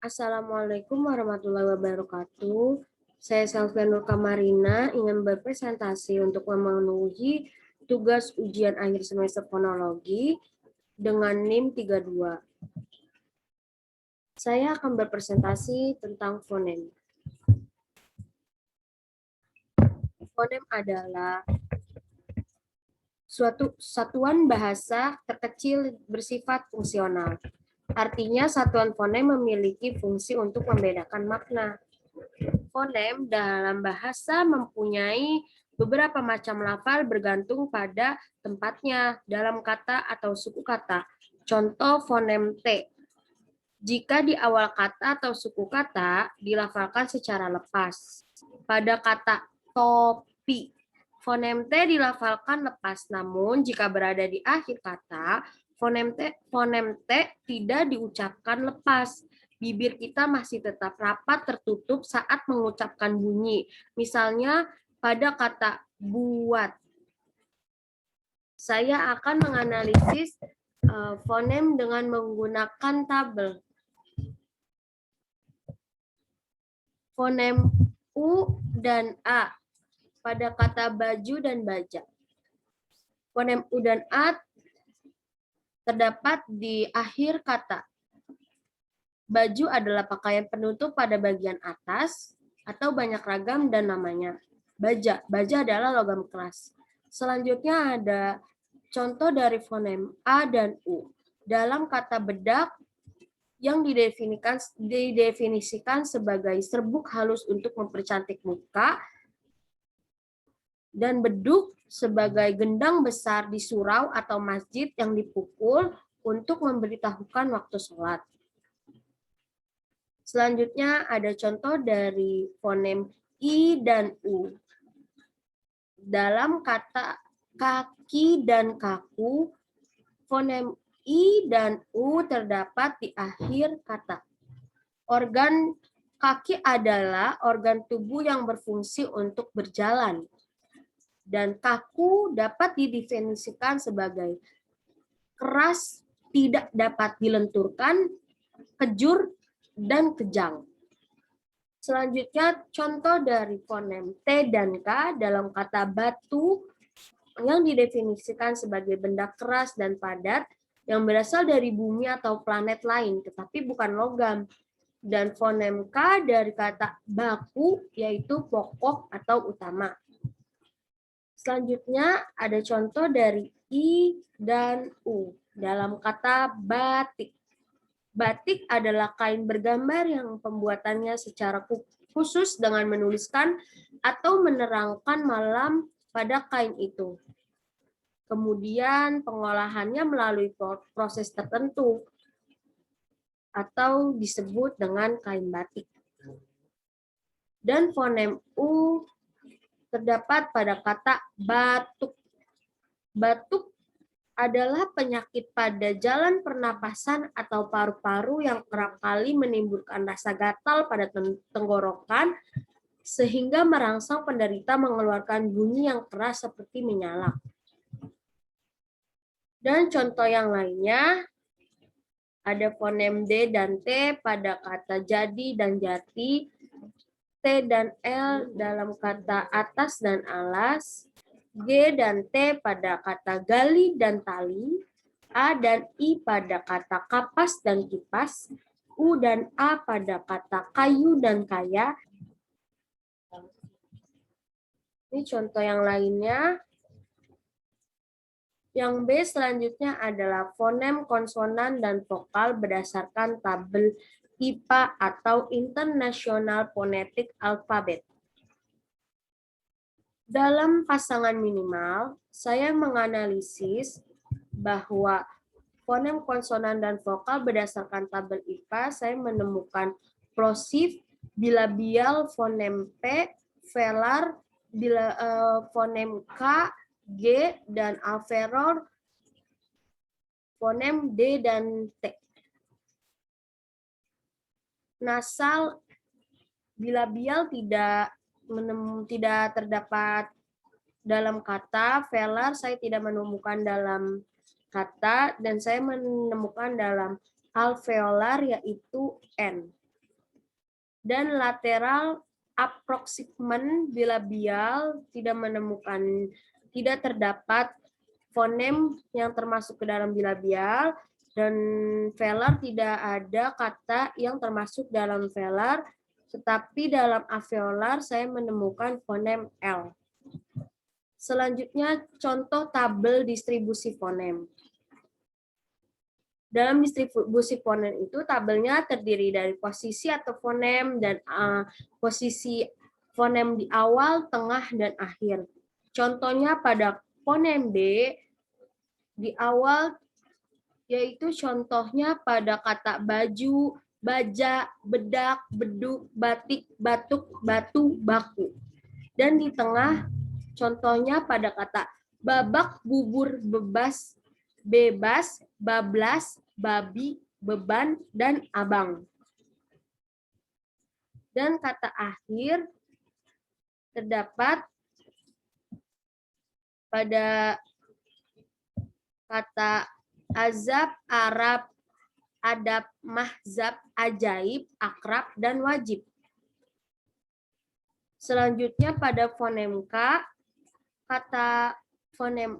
Assalamualaikum warahmatullahi wabarakatuh. Saya Selvia Nur Kamarina ingin berpresentasi untuk memenuhi tugas ujian akhir semester fonologi dengan NIM 32. Saya akan berpresentasi tentang fonem. Fonem adalah suatu satuan bahasa terkecil bersifat fungsional. Artinya satuan fonem memiliki fungsi untuk membedakan makna. Fonem dalam bahasa mempunyai beberapa macam lafal bergantung pada tempatnya dalam kata atau suku kata. Contoh fonem T. Jika di awal kata atau suku kata dilafalkan secara lepas. Pada kata topi, fonem T dilafalkan lepas, namun jika berada di akhir kata, fonem T tidak diucapkan lepas. Bibir kita masih tetap rapat tertutup saat mengucapkan bunyi. Misalnya pada kata buat. Saya akan menganalisis fonem dengan menggunakan tabel. Fonem U dan A pada kata baju dan baja. Fonem U dan A terdapat di akhir kata. Baju adalah pakaian penutup pada bagian atas atau banyak ragam dan namanya. Baja adalah logam keras. Selanjutnya ada contoh dari fonem A dan U. Dalam kata bedak yang didefinisikan sebagai serbuk halus untuk mempercantik muka, dan beduk sebagai gendang besar di surau atau masjid yang dipukul untuk memberitahukan waktu sholat. Selanjutnya ada contoh dari fonem I dan U. Dalam kata kaki dan kaku, fonem I dan U terdapat di akhir kata. Organ kaki adalah organ tubuh yang berfungsi untuk berjalan. Dan kaku dapat didefinisikan sebagai keras, tidak dapat dilenturkan, kejur, dan kejang. Selanjutnya contoh dari fonem T dan K dalam kata batu yang didefinisikan sebagai benda keras dan padat yang berasal dari bumi atau planet lain, tetapi bukan logam. Dan fonem K dari kata baku, yaitu pokok atau utama. Selanjutnya ada contoh dari I dan U dalam kata batik. Batik adalah kain bergambar yang pembuatannya secara khusus dengan menuliskan atau menerangkan malam pada kain itu. Kemudian pengolahannya melalui proses tertentu atau disebut dengan kain batik. Dan fonem U terdapat pada kata batuk. Batuk adalah penyakit pada jalan pernapasan atau paru-paru yang kerap kali menimbulkan rasa gatal pada tenggorokan sehingga merangsang penderita mengeluarkan bunyi yang keras seperti menyala. Dan contoh yang lainnya ada fonem D dan T pada kata jadi dan jati, T dan L dalam kata atas dan alas, G dan T pada kata gali dan tali, A dan I pada kata kapas dan kipas, U dan A pada kata kayu dan kaya. Ini contoh yang lainnya. Yang B selanjutnya adalah fonem konsonan dan vokal berdasarkan tabel IPA atau International Phonetic Alphabet. Dalam pasangan minimal, saya menganalisis bahwa fonem konsonan dan vokal berdasarkan tabel IPA, saya menemukan plosif, bilabial, fonem P, velar, fonem K, G, dan alveolar, fonem D dan T. Nasal, bilabial tidak terdapat dalam kata, velar saya tidak menemukan dalam kata, dan saya menemukan dalam alveolar yaitu N. Dan lateral approximant bilabial tidak terdapat fonem yang termasuk ke dalam bilabial, dan velar tidak ada kata yang termasuk dalam velar, tetapi dalam alveolar saya menemukan fonem L. Selanjutnya contoh tabel distribusi fonem. Dalam distribusi fonem itu tabelnya terdiri dari posisi atau fonem dan posisi fonem di awal, tengah, dan akhir. Contohnya pada fonem B di awal, yaitu contohnya pada kata baju, baja, bedak, beduk, batik, batuk, batu, baku. Dan di tengah contohnya pada kata babak, bubur, bebas, bebas, bablas, babi, beban, dan abang. Dan kata akhir terdapat pada kata azab, arab, adab, mahzab, ajaib, akrab, dan wajib. Selanjutnya pada fonem K, kata fonem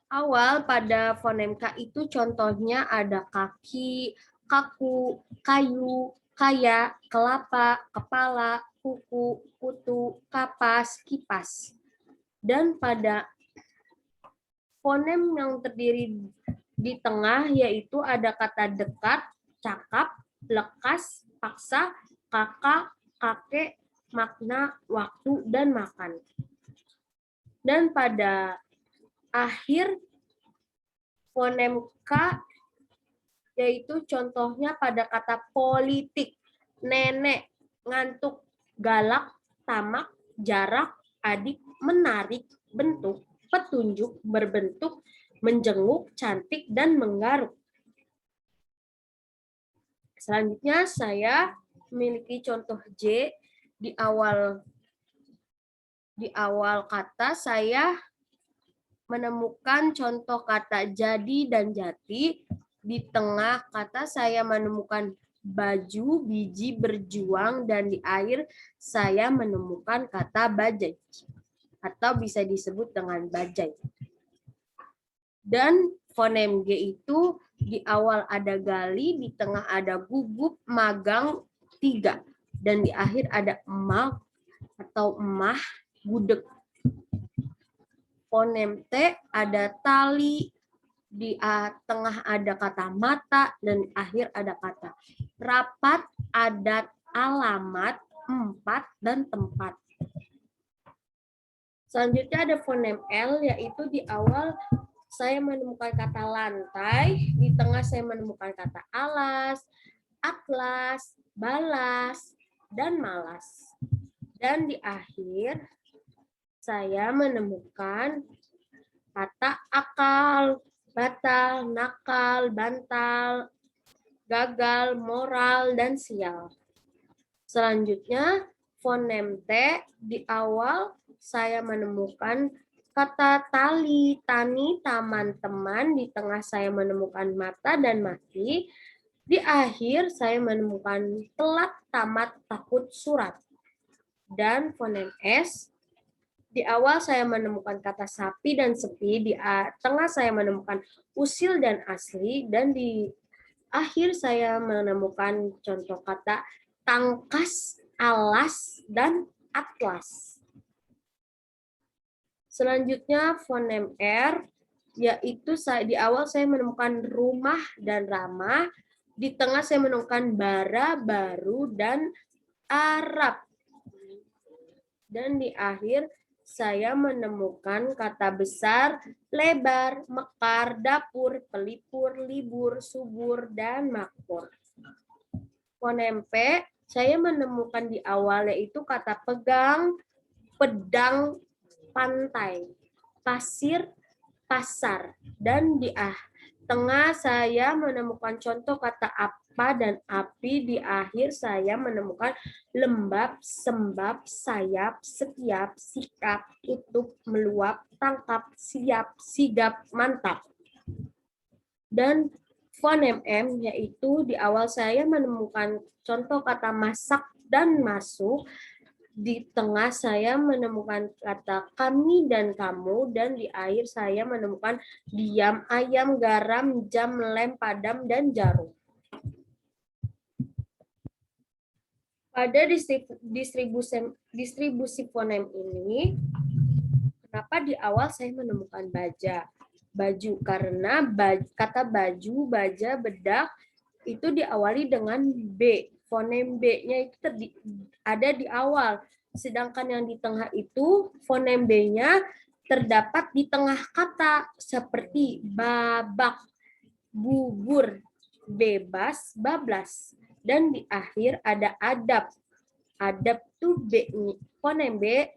awal pada fonem K itu contohnya ada kaki, kaku, kayu, kaya, kelapa, kepala, kuku, kutu, kapas, kipas. Dan pada fonem yang terdiri di tengah yaitu ada kata dekat, cakap, lekas, paksa, kakak, kakek, makna, waktu, dan makan. Dan pada akhir fonem K yaitu contohnya pada kata politik, nenek, ngantuk, galak, tamak, jarak, adik, menarik, bentuk, petunjuk, berbentuk, menjenguk, cantik, dan menggaruk. Selanjutnya saya memiliki contoh J. Di awal kata saya menemukan contoh kata jadi dan jati. Di tengah kata saya menemukan baju, biji, berjuang, dan di akhir saya menemukan kata bajai atau bisa disebut dengan bajai. Dan fonem G itu di awal ada gali, di tengah ada gugup, magang, tiga, dan di akhir ada emak atau emah, gudeg. Fonem T ada tali, di tengah ada kata mata, dan di akhir ada kata rapat, adat, alamat, empat, dan tempat. Selanjutnya ada fonem L, yaitu di awal saya menemukan kata lantai, di tengah saya menemukan kata alas, atlas, balas, dan malas. Dan di akhir saya menemukan kata akal, batal, nakal, bantal, gagal, moral, dan sial. Selanjutnya fonem T di awal saya menemukan kata tali, tani, taman, teman. Di tengah saya menemukan mata dan mati. Di akhir saya menemukan telat, tamat, takut, surat. Dan fonem S, di awal saya menemukan kata sapi dan sepi. Di tengah saya menemukan usil dan asli. Dan di akhir saya menemukan contoh kata tangkas, alas, dan atlas. Selanjutnya fonem R, yaitu di awal saya menemukan rumah dan ramah, di tengah saya menemukan bara, baru, dan Arab. Dan di akhir saya menemukan kata besar, lebar, mekar, dapur, pelipur, libur, subur, dan makmur. Fonem P, saya menemukan di awal yaitu kata pegang, pedang, pantai, pasir, pasar, dan di tengah saya menemukan contoh kata apa dan api. Di akhir saya menemukan lembab, sembab, sayap, setiap, sikap, tutup, meluap, tangkap, siap, sigap, mantap. Dan fonem M, yaitu di awal saya menemukan contoh kata masak dan masuk, di tengah saya menemukan kata kami dan kamu, dan di akhir saya menemukan diam, ayam, garam, jam, lem, padam, dan jarum. Pada distribusi fonem ini, kenapa di awal saya menemukan baju? Karena kata baju, baja, bedak itu diawali dengan B. Fonem B-nya itu ada di awal. Sedangkan yang di tengah itu fonem B-nya terdapat di tengah kata seperti babak, bubur, bebas, bablas. Dan di akhir ada adab. Adab tuh B, fonem B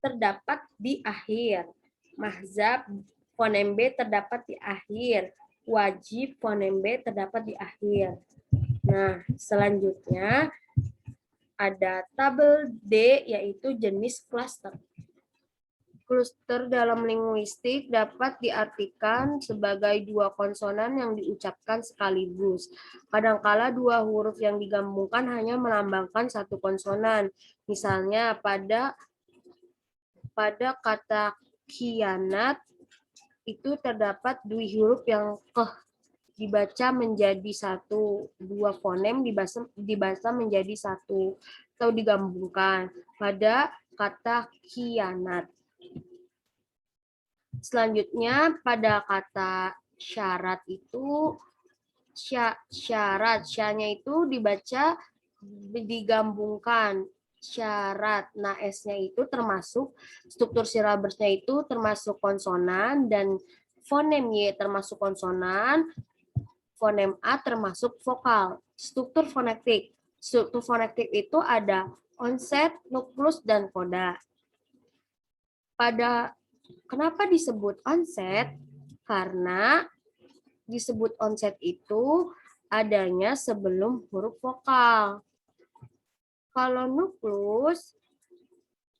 terdapat di akhir. Mahzab, fonem B terdapat di akhir. Wajib, fonem B terdapat di akhir. Nah, selanjutnya ada tabel D, yaitu jenis klaster. Kluster dalam linguistik dapat diartikan sebagai dua konsonan yang diucapkan sekaligus. Kadangkala dua huruf yang digabungkan hanya melambangkan satu konsonan. Misalnya pada kata khianat itu terdapat dua huruf yang dibaca menjadi satu, dua fonem dibaca menjadi satu atau digabungkan pada kata khianat. Selanjutnya pada kata syarat itu syarat, sya-nya itu dibaca digabungkan syarat. Nah, S-nya itu termasuk struktur silabusnya itu termasuk konsonan, dan fonem Y termasuk konsonan, fonem A termasuk vokal. Struktur fonetik. Struktur fonetik itu ada onset, nuklus, dan koda. Kenapa disebut onset? Karena disebut onset itu adanya sebelum huruf vokal. Kalau nuklus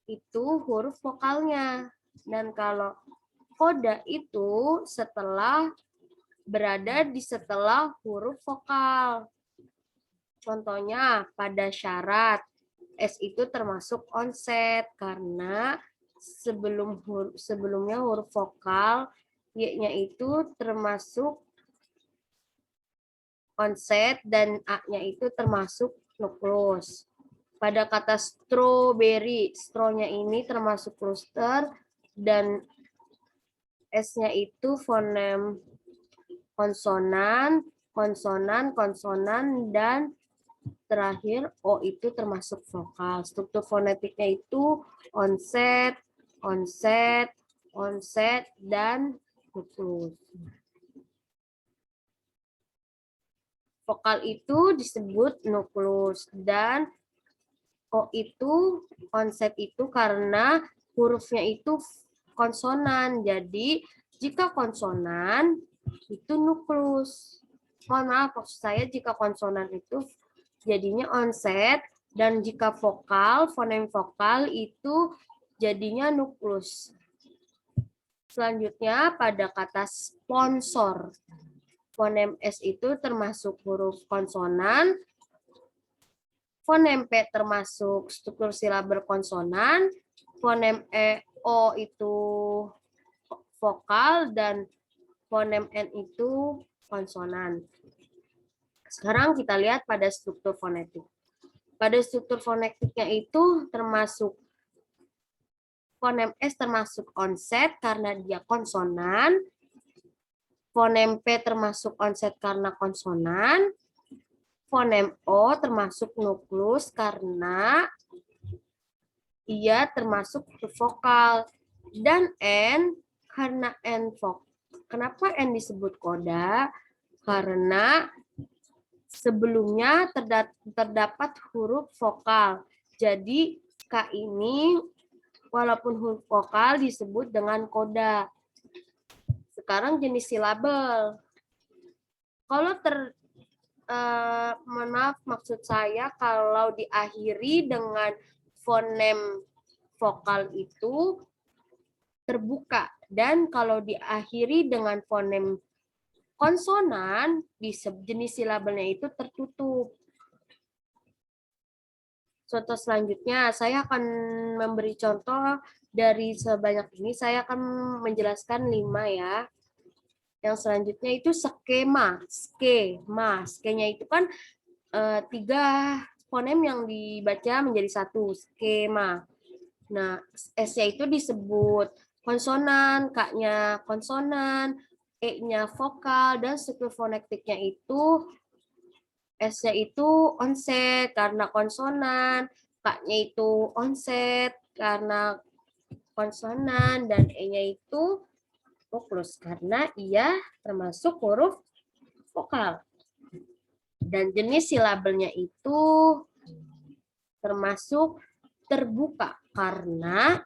itu huruf vokalnya, dan kalau koda itu berada di setelah huruf vokal. Contohnya pada syarat, S itu termasuk onset karena sebelumnya huruf vokal, Y-nya itu termasuk onset, dan A-nya itu termasuk nuklus. Pada kata strawberry, straw-nya ini termasuk kluster, dan S-nya itu fonem konsonan, konsonan, konsonan, dan terakhir O itu termasuk vokal. Struktur fonetiknya itu onset, onset, onset, dan nuklus. Vokal itu disebut nuklus, dan O itu onset itu karena hurufnya itu konsonan. Jadi jika konsonan itu nuklus. Mohon maaf, maksud saya jika konsonan itu jadinya onset, dan jika vokal, fonem vokal itu jadinya nuklus. Selanjutnya pada kata sponsor. Fonem S itu termasuk huruf konsonan, fonem P termasuk struktur silabel konsonan, fonem O itu vokal, dan fonem N itu konsonan. Sekarang kita lihat pada struktur fonetik. Pada struktur fonetiknya itu termasuk fonem S termasuk onset karena dia konsonan, fonem P termasuk onset karena konsonan, fonem O termasuk nuklus karena ia termasuk vokal, dan N karena N vokal. Kenapa N disebut koda? Karena sebelumnya terdapat huruf vokal. Jadi K ini walaupun huruf vokal disebut dengan koda. Sekarang jenis silabel. Kalau mohon maaf, maksud saya kalau diakhiri dengan fonem vokal itu terbuka, dan kalau diakhiri dengan fonem konsonan di jenis silabelnya itu tertutup. Contoh selanjutnya, saya akan memberi contoh dari sebanyak ini, saya akan menjelaskan 5 ya. Yang selanjutnya itu skema. Skema-nya itu kan 3 fonem yang dibaca menjadi satu, skema. Nah, S-nya itu disebut konsonan, K-nya konsonan, E-nya vokal, dan struktur fonektiknya itu S-nya itu onset karena konsonan, K-nya itu onset karena konsonan, dan E-nya itu voklus karena ia termasuk huruf vokal. Dan jenis silabelnya itu termasuk terbuka karena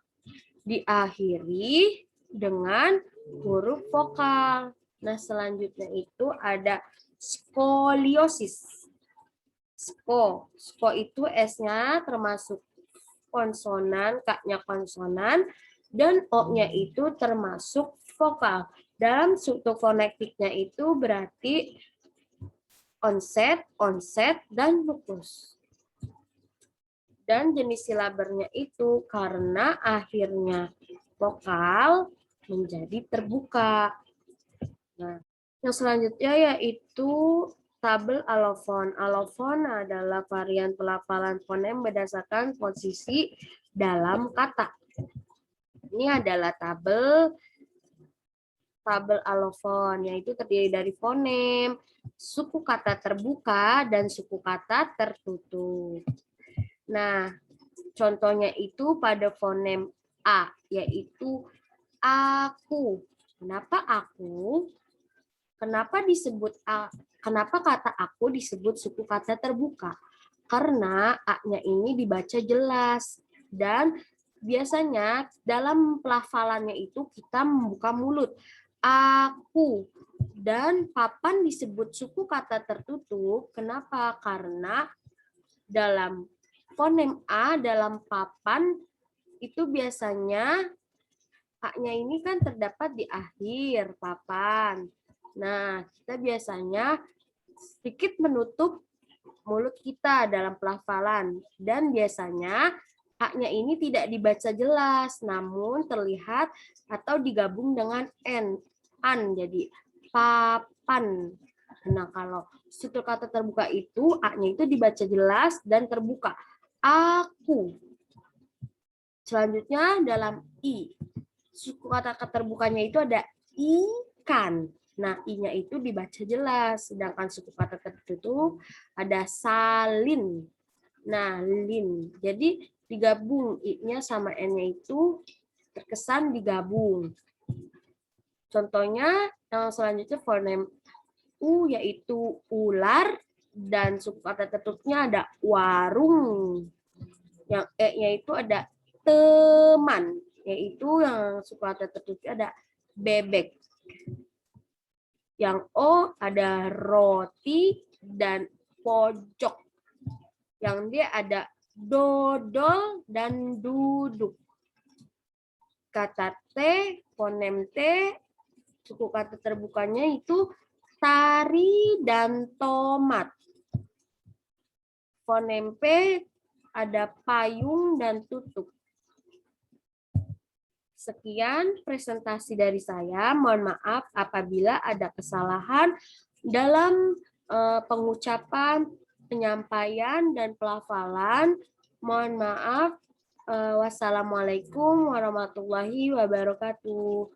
diakhiri dengan huruf vokal. Nah, selanjutnya itu ada skoliosis. Sko itu S-nya termasuk konsonan, K-nya konsonan, dan O-nya itu termasuk vokal. Dalam struktur fonektiknya itu berarti onset, dan voklus. Dan jenis silabernya itu karena akhirnya vokal menjadi terbuka. Nah, yang selanjutnya yaitu tabel alofon. Alofon adalah varian pelafalan fonem berdasarkan posisi dalam kata. Ini adalah tabel alofon, yaitu terdiri dari fonem, suku kata terbuka, dan suku kata tertutup. Nah, contohnya itu pada fonem A, yaitu aku. Kenapa aku? Kenapa disebut A? Kenapa kata aku disebut suku kata terbuka? Karena A-nya ini dibaca jelas. Dan biasanya dalam pelafalannya itu kita membuka mulut. Aku. Dan papan disebut suku kata tertutup. Kenapa? Karena dalam fonem A, dalam papan, itu biasanya A-nya ini kan terdapat di akhir papan. Nah, kita biasanya sedikit menutup mulut kita dalam pelafalan. Dan biasanya A-nya ini tidak dibaca jelas, namun terlihat atau digabung dengan an, jadi papan. Nah, kalau struktur kata terbuka itu, A-nya itu dibaca jelas dan terbuka. Aku. Selanjutnya dalam I. Suku kata terbukanya itu ada ikan. Nah, I-nya itu dibaca jelas. Sedangkan suku kata tertutup ada salin. Nah, lin. Jadi digabung I-nya sama N-nya itu terkesan digabung. Contohnya yang selanjutnya fonem U yaitu ular, dan suku kata tertutupnya ada warung. Yang E-nya itu ada teman, yaitu yang suku kata tertutupnya ada bebek. Yang O ada roti dan pojok. Yang D ada dodol dan duduk. Kata T, fonem T, suku kata terbukanya itu tari dan tomat. Fonem P ada payung dan tutup. Sekian presentasi dari saya. Mohon maaf apabila ada kesalahan dalam pengucapan, penyampaian, dan pelafalan. Mohon maaf. Wassalamualaikum warahmatullahi wabarakatuh.